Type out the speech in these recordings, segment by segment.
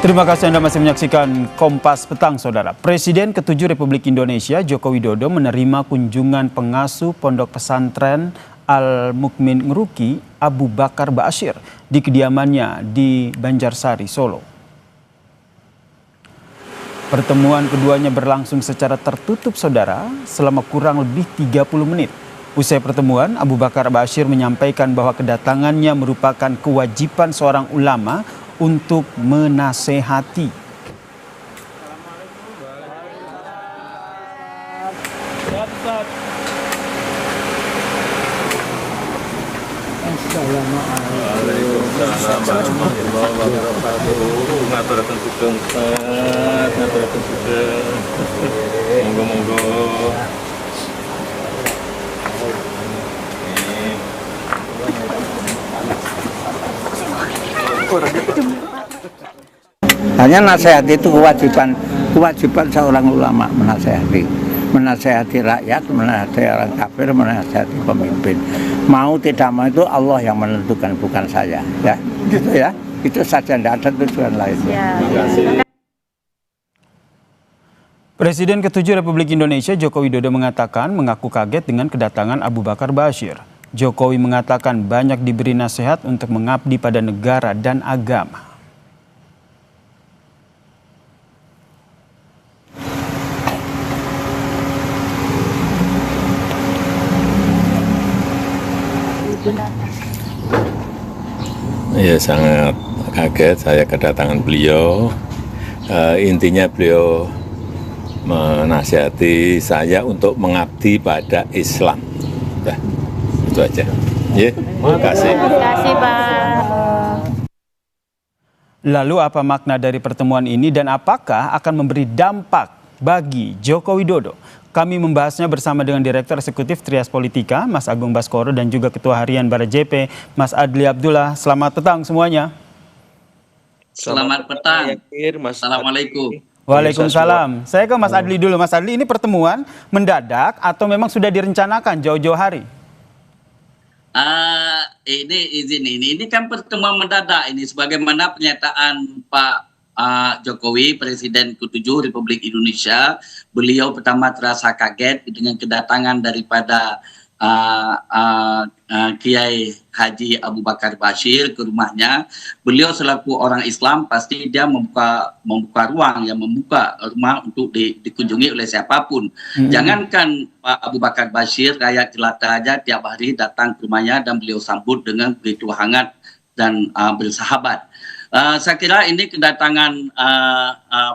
Terima kasih Anda masih menyaksikan Kompas Petang, Saudara. Presiden ke-7 Republik Indonesia Joko Widodo menerima kunjungan pengasuh Pondok Pesantren Al-Mukmin Ngeruki Abu Bakar Ba'asyir di kediamannya di Banjarsari, Solo. Pertemuan keduanya berlangsung secara tertutup, Saudara, selama kurang lebih 30 menit. Usai pertemuan, Abu Bakar Ba'asyir menyampaikan bahwa kedatangannya merupakan kewajiban seorang ulama untuk menasehati. Hanya nasihat itu kewajiban seorang ulama, menasehati rakyat, menasehati orang kafir, menasehati pemimpin. Mau tidak mau itu Allah yang menentukan, bukan saya. Ya, gitu ya. Itu saja, tidak ada tujuan lainnya. Presiden ke-7 Republik Indonesia Joko Widodo mengatakan mengaku kaget dengan kedatangan Abu Bakar Ba'asyir. Jokowi mengatakan banyak diberi nasihat untuk mengabdi pada negara dan agama. Ya, sangat kaget saya kedatangan beliau. Intinya beliau menasihati saya untuk mengabdi pada Islam. Ya, itu aja. Ya, terima kasih. Terima kasih, Pak. Lalu apa makna dari pertemuan ini dan apakah akan memberi dampak bagi Joko Widodo? Kami membahasnya bersama dengan Direktur Eksekutif Trias Politika, Mas Agung Baskoro, dan juga Ketua Harian Bara JP, Mas Adli Abdullah. Selamat petang semuanya. Selamat petang. Assalamualaikum. Waalaikumsalam. Saya ke Mas Adli dulu. Mas Adli, ini pertemuan mendadak atau memang sudah direncanakan jauh-jauh hari? Ini kan pertemuan mendadak ini, sebagaimana pernyataan Pak Jokowi, Presiden ke-7 Republik Indonesia. Beliau pertama terasa kaget dengan kedatangan daripada Kiai Haji Abu Bakar Ba'asyir ke rumahnya. Beliau selaku orang Islam pasti dia membuka ruang, membuka rumah untuk dikunjungi oleh siapapun. Jangankan Pak Abu Bakar Ba'asyir, rakyat jelata aja tiap hari datang ke rumahnya dan beliau sambut dengan begitu hangat dan bersahabat. Saya kira ini kedatangan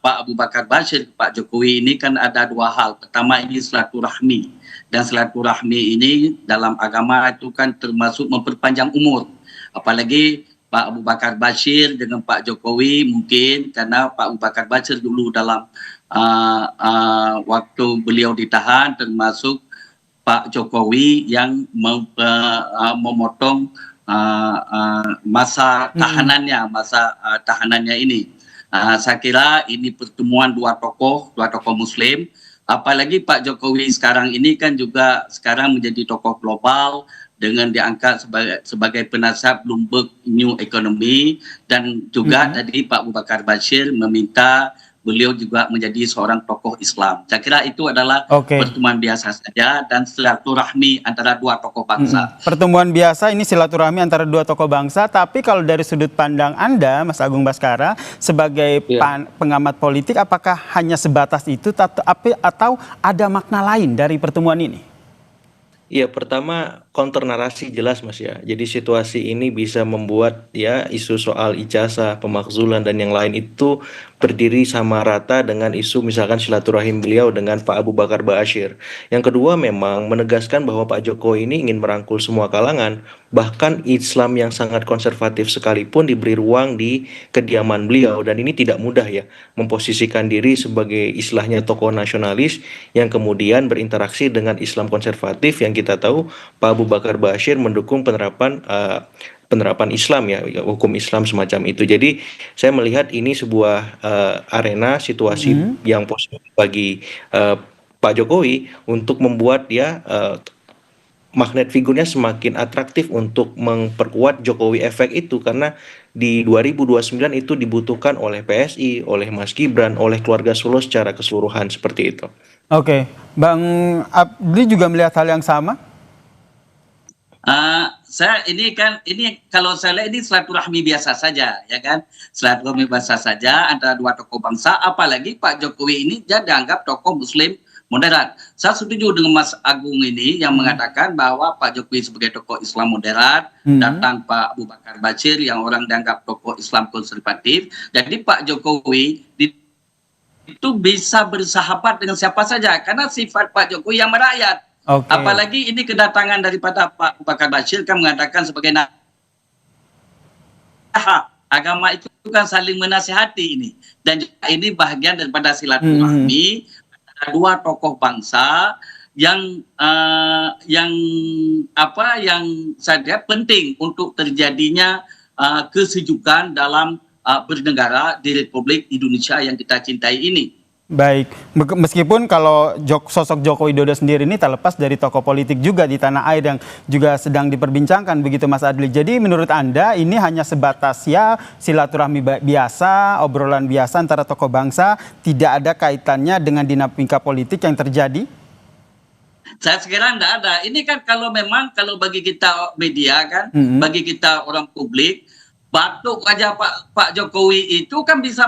Pak Abu Bakar Ba'asyir, Pak Jokowi ini kan ada dua hal. Pertama, ini silaturahmi. Dan silaturahmi ini dalam agama itu kan termasuk memperpanjang umur. Apalagi Pak Abu Bakar Ba'asyir dengan Pak Jokowi, mungkin karena Pak Abu Bakar Ba'asyir dulu dalam waktu beliau ditahan, termasuk Pak Jokowi yang memotong masa tahanannya ini. Saya kira ini pertemuan dua tokoh Muslim. Apalagi Pak Jokowi sekarang ini kan juga sekarang menjadi tokoh global dengan diangkat sebagai penasihat Bloomberg New Economy, dan juga tadi Pak Abu Bakar Ba'asyir meminta beliau juga menjadi seorang tokoh Islam. Saya kira itu adalah pertemuan biasa saja dan silaturahmi antara dua tokoh bangsa. Pertemuan biasa ini silaturahmi antara dua tokoh bangsa, tapi kalau dari sudut pandang Anda, Mas Agung Baskara, sebagai pengamat politik, apakah hanya sebatas itu atau ada makna lain dari pertemuan ini? Iya, pertama counter narasi jelas, Mas, ya. Jadi situasi ini bisa membuat ya isu soal ijazah, pemakzulan dan yang lain itu berdiri sama rata dengan isu misalkan silaturahim beliau dengan Pak Abu Bakar Ba'asyir. Yang kedua, memang menegaskan bahwa Pak Jokowi ini ingin merangkul semua kalangan, bahkan Islam yang sangat konservatif sekalipun diberi ruang di kediaman beliau, dan ini tidak mudah ya memposisikan diri sebagai istilahnya tokoh nasionalis yang kemudian berinteraksi dengan Islam konservatif yang kita tahu Pak Abu Bakar Ba'asyir mendukung penerapan Islam ya, hukum Islam semacam itu. Jadi saya melihat ini sebuah arena situasi yang positif bagi Pak Jokowi untuk membuat dia magnet figurnya semakin atraktif untuk memperkuat Jokowi efek itu, karena di 2029 itu dibutuhkan oleh PSI, oleh Mas Gibran, oleh keluarga Solo secara keseluruhan seperti itu. Oke, Bang Abdi juga melihat hal yang sama? Saya ini kalau saya lihat ini silaturahmi biasa saja, ya kan, silaturahmi biasa saja antara dua tokoh bangsa. Apalagi Pak Jokowi ini dia dianggap tokoh Muslim moderat. Saya setuju dengan Mas Agung ini yang mengatakan bahwa Pak Jokowi sebagai tokoh Islam moderat, datang Pak Abu Bakar Bashir yang orang dianggap tokoh Islam konservatif. Jadi Pak Jokowi itu bisa bersahabat dengan siapa saja karena sifat Pak Jokowi yang merakyat. Oke. Apalagi ini kedatangan daripada Pak Abu Bakar Bashir kan mengatakan sebagai agama itu kan saling menasihati ini, dan juga ini bagian daripada silaturahmi dua tokoh bangsa yang saya penting untuk terjadinya kesejukan dalam bernegara di Republik Indonesia yang kita cintai ini. Baik, meskipun kalau sosok Joko Widodo sendiri ini terlepas dari tokoh politik juga di tanah air yang juga sedang diperbincangkan begitu Mas Adli. Jadi menurut Anda ini hanya sebatas ya silaturahmi biasa, obrolan biasa antara tokoh bangsa, tidak ada kaitannya dengan dinamika politik yang terjadi? Saya sekarang tidak ada. Ini kan kalau bagi kita media kan, bagi kita orang publik, batuk wajah Pak Jokowi itu kan bisa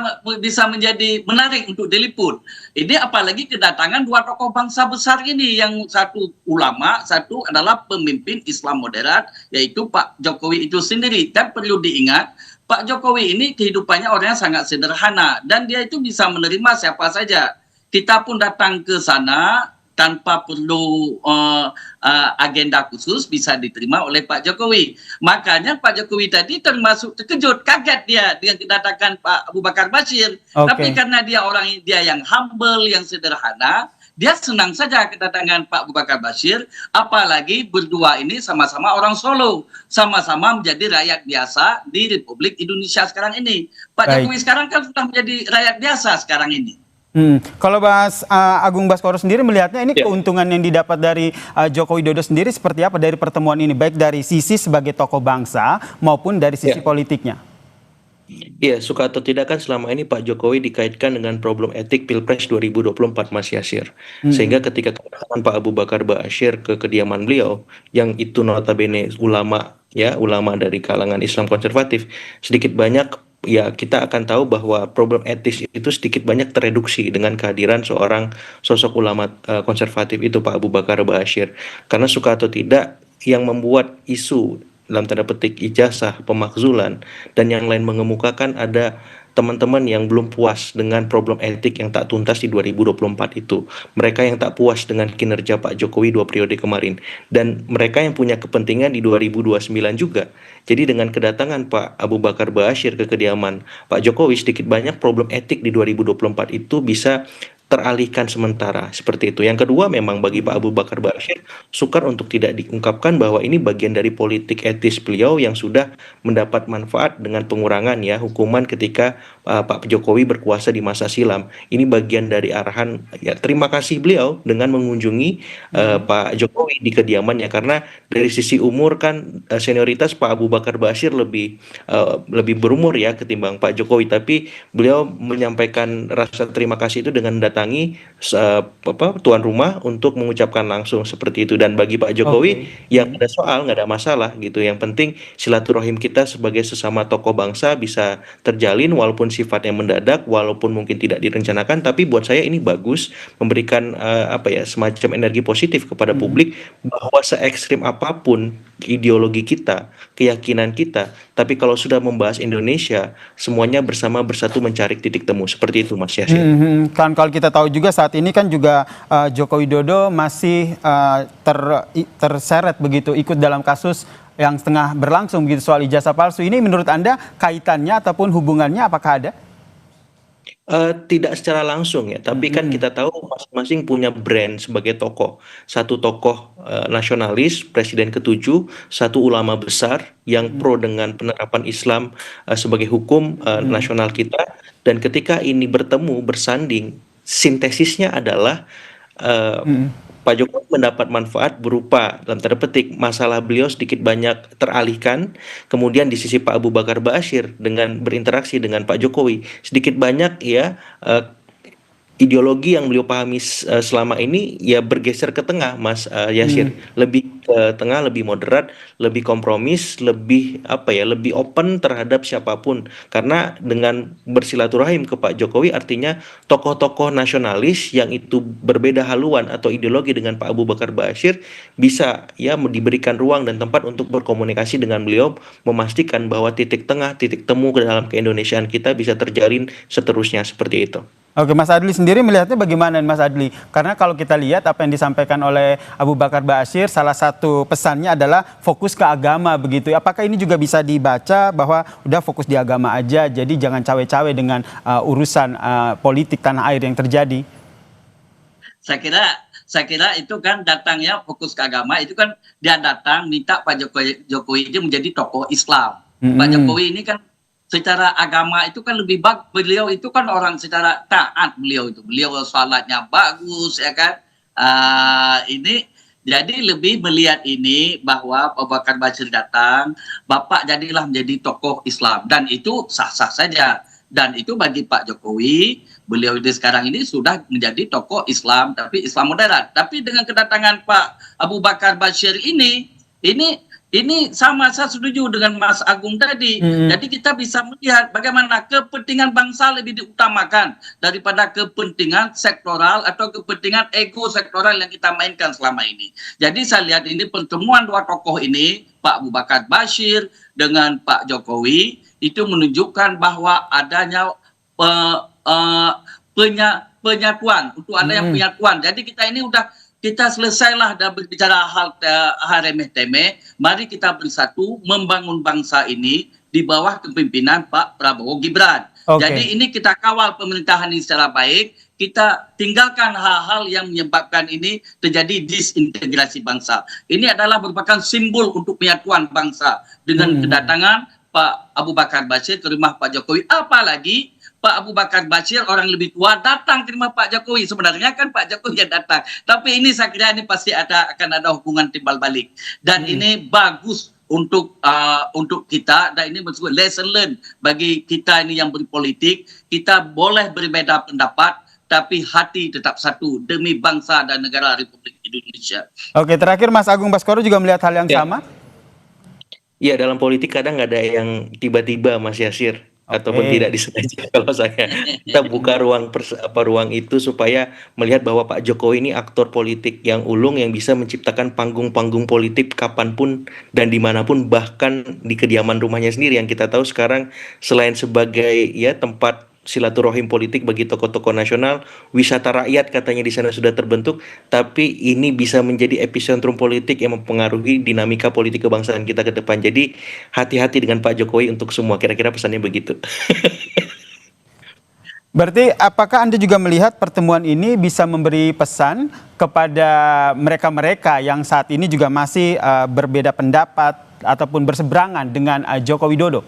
menjadi menarik untuk diliput. Ini apalagi kedatangan dua tokoh bangsa besar ini, yang satu ulama, satu adalah pemimpin Islam moderat, yaitu Pak Jokowi itu sendiri. Dan perlu diingat, Pak Jokowi ini kehidupannya orangnya sangat sederhana dan dia itu bisa menerima siapa saja. Kita pun datang ke sana tanpa perlu agenda khusus, bisa diterima oleh Pak Jokowi. Makanya Pak Jokowi tadi termasuk terkejut, kaget dia dengan kedatangan Pak Abu Bakar Bashir. Tapi karena dia yang humble, yang sederhana, dia senang saja kedatangan Pak Abu Bakar Bashir. Apalagi berdua ini sama-sama orang Solo, sama-sama menjadi rakyat biasa di Republik Indonesia sekarang ini. Pak Jokowi sekarang kan sudah menjadi rakyat biasa sekarang ini. Kalau Mas Agung Baskoro sendiri melihatnya ini keuntungan yang didapat dari Joko Widodo sendiri seperti apa dari pertemuan ini, baik dari sisi sebagai tokoh bangsa maupun dari sisi politiknya? Iya, suka atau tidak kan selama ini Pak Jokowi dikaitkan dengan problem etik Pilpres 2024 Mas Yasir. Sehingga ketika kedatangan Pak Abu Bakar Bashir ke kediaman beliau, yang itu notabene ulama dari kalangan Islam konservatif, sedikit banyak ya kita akan tahu bahwa problem etis itu sedikit banyak tereduksi dengan kehadiran seorang sosok ulama konservatif itu Pak Abu Bakar Bashir. Karena suka atau tidak, yang membuat isu dalam tanda petik ijazah, pemakzulan, dan yang lain mengemukakan ada teman-teman yang belum puas dengan problem etik yang tak tuntas di 2024 itu. Mereka yang tak puas dengan kinerja Pak Jokowi 2 periode kemarin. Dan mereka yang punya kepentingan di 2029 juga. Jadi dengan kedatangan Pak Abu Bakar Bashir ke kediaman Pak Jokowi, sedikit banyak problem etik di 2024 itu bisa teralihkan sementara, seperti itu. Yang kedua, memang bagi Pak Abu Bakar Bashir sukar untuk tidak diungkapkan bahwa ini bagian dari politik etis beliau yang sudah mendapat manfaat dengan pengurangan hukuman ketika Pak Jokowi berkuasa di masa silam. Ini bagian dari arahan terima kasih beliau dengan mengunjungi Pak Jokowi di kediamannya, karena dari sisi umur kan senioritas Pak Abu Bakar Bashir lebih berumur ketimbang Pak Jokowi, tapi beliau menyampaikan rasa terima kasih itu dengan datangi tuan rumah untuk mengucapkan langsung seperti itu. Dan bagi Pak Jokowi yang ada soal nggak ada masalah gitu. Yang penting silaturahim kita sebagai sesama tokoh bangsa bisa terjalin walaupun sifatnya mendadak, walaupun mungkin tidak direncanakan, tapi buat saya ini bagus, memberikan semacam energi positif kepada publik bahwa se-ekstrim apapun ideologi kita, keyakinan kita, tapi kalau sudah membahas Indonesia, semuanya bersatu mencari titik temu. Seperti itu Mas Yasir. Kan kalau kita tahu juga saat ini kan juga Joko Widodo masih terseret begitu, ikut dalam kasus yang setengah berlangsung begitu soal ijazah palsu. Ini menurut Anda kaitannya ataupun hubungannya apakah ada? Tidak secara langsung tapi kan kita tahu masing-masing punya brand sebagai tokoh. Satu tokoh nasionalis, presiden ke-7, satu ulama besar yang pro dengan penerapan Islam sebagai hukum nasional kita. Dan ketika ini bertemu, bersanding, sintesisnya adalah Pak Jokowi mendapat manfaat berupa dalam tanda petik masalah beliau sedikit banyak teralihkan. Kemudian di sisi Pak Abu Bakar Ba'asyir dengan berinteraksi dengan Pak Jokowi sedikit banyak ya ideologi yang beliau pahami selama ini ya bergeser ke tengah, Mas Yasir. Lebih ke tengah, lebih moderat, lebih kompromis, lebih lebih open terhadap siapapun. Karena dengan bersilaturahim ke Pak Jokowi artinya tokoh-tokoh nasionalis yang itu berbeda haluan atau ideologi dengan Pak Abu Bakar Ba'asyir bisa ya diberikan ruang dan tempat untuk berkomunikasi dengan beliau, memastikan bahwa titik tengah, titik temu ke dalam keindonesiaan kita bisa terjalin seterusnya seperti itu. Oke, Mas Adli sendiri melihatnya bagaimana, Mas Adli? Karena kalau kita lihat apa yang disampaikan oleh Abu Bakar Ba'asyir, salah satu pesannya adalah fokus ke agama begitu. Apakah ini juga bisa dibaca bahwa udah fokus di agama aja, jadi jangan cawe-cawe dengan urusan politik tanah air yang terjadi? Saya kira itu kan datangnya fokus ke agama, itu kan dia datang minta Pak Jokowi itu menjadi tokoh Islam. Pak Jokowi ini kan secara agama itu kan lebih bagus, beliau itu kan orang secara taat, beliau salatnya bagus ya kan. Ini jadi lebih melihat ini bahwa Abu Bakar Ba'asyir datang, Bapak jadilah menjadi tokoh Islam, dan itu sah-sah saja. Dan itu bagi Pak Jokowi, beliau ini sekarang ini sudah menjadi tokoh Islam, tapi Islam moderat. Tapi dengan kedatangan Pak Abu Bakar Ba'asyir ini sama, saya setuju dengan Mas Agung tadi. Jadi kita bisa melihat bagaimana kepentingan bangsa lebih diutamakan daripada kepentingan sektoral atau kepentingan ego sektoral yang kita mainkan selama ini. Jadi saya lihat ini pertemuan dua tokoh ini, Pak Abu Bakar Ba'asyir dengan Pak Jokowi, itu menunjukkan bahwa adanya penyatuan, untuk ada yang penyatuan. Jadi kita selesailah dan berbicara hal remeh-temeh. Mari kita bersatu membangun bangsa ini di bawah kepemimpinan Pak Prabowo Gibran. Jadi ini kita kawal pemerintahan ini secara baik. Kita tinggalkan hal-hal yang menyebabkan ini terjadi disintegrasi bangsa. Ini adalah merupakan simbol untuk penyatuan bangsa dengan kedatangan Pak Abu Bakar Ba'asyir ke rumah Pak Jokowi. Apalagi Pak Abu Bakar Ba'asyir orang lebih tua datang ke rumah Pak Jokowi. Sebenarnya kan Pak Jokowi yang datang. Tapi ini saya kira ini pasti akan ada hubungan timbal balik. Dan ini bagus untuk kita, dan ini maksud lesson learn bagi kita ini yang berpolitik. Kita boleh berbeda pendapat, tapi hati tetap satu demi bangsa dan negara Republik Indonesia. Oke, terakhir Mas Agung Baskoro juga melihat hal yang sama? Iya, dalam politik kadang ada yang tiba-tiba, Mas Yasir. Ataupun tidak disengaja. Kalau kita buka ruang itu supaya melihat bahwa Pak Jokowi ini aktor politik yang ulung, yang bisa menciptakan panggung-panggung politik kapanpun dan dimanapun, bahkan di kediaman rumahnya sendiri, yang kita tahu sekarang selain sebagai ya tempat silaturahim politik bagi tokoh-tokoh nasional, wisata rakyat katanya di sana sudah terbentuk, tapi ini bisa menjadi epicentrum politik yang mempengaruhi dinamika politik kebangsaan kita ke depan. Jadi hati-hati dengan Pak Jokowi untuk semua, kira-kira pesannya begitu. Berarti apakah Anda juga melihat pertemuan ini bisa memberi pesan kepada mereka-mereka yang saat ini juga masih berbeda pendapat ataupun berseberangan dengan Joko Widodo?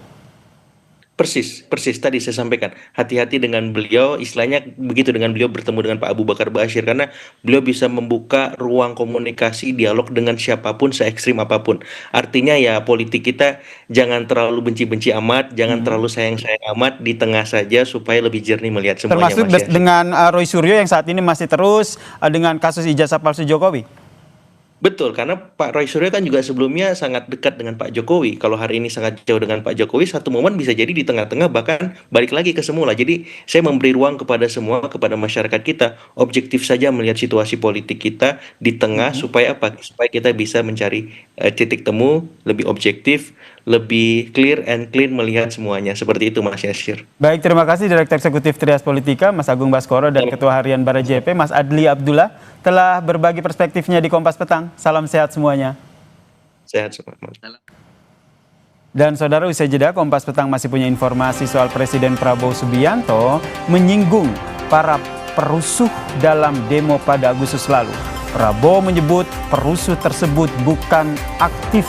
Persis tadi saya sampaikan, hati-hati dengan beliau, istilahnya begitu, dengan beliau bertemu dengan Pak Abu Bakar Ba'asyir, karena beliau bisa membuka ruang komunikasi dialog dengan siapapun, se-ekstrim apapun. Artinya ya politik kita jangan terlalu benci-benci amat, jangan terlalu sayang-sayang amat, di tengah saja supaya lebih jernih melihat semuanya. Termasuk dengan Roy Suryo yang saat ini masih terus dengan kasus ijazah palsu Jokowi. Betul, karena Pak Roy Suryo kan juga sebelumnya sangat dekat dengan Pak Jokowi. Kalau hari ini sangat jauh dengan Pak Jokowi, satu momen bisa jadi di tengah-tengah bahkan balik lagi ke semula. Jadi saya memberi ruang kepada semua, kepada masyarakat kita, objektif saja melihat situasi politik kita di tengah, supaya apa? Supaya kita bisa mencari titik temu lebih objektif, lebih clear and clean melihat semuanya. Seperti itu, Mas Yasir. Baik, terima kasih Direktur Eksekutif Trias Politika, Mas Agung Baskoro, dan Ketua Harian Barajp, Mas Adli Abdullah, telah berbagi perspektifnya di Kompas Petang. Salam sehat semuanya. Sehat semua. Dan saudara, usai jeda, Kompas Petang masih punya informasi soal Presiden Prabowo Subianto menyinggung para perusuh dalam demo pada Agustus lalu. Prabowo menyebut perusuh tersebut bukan aktif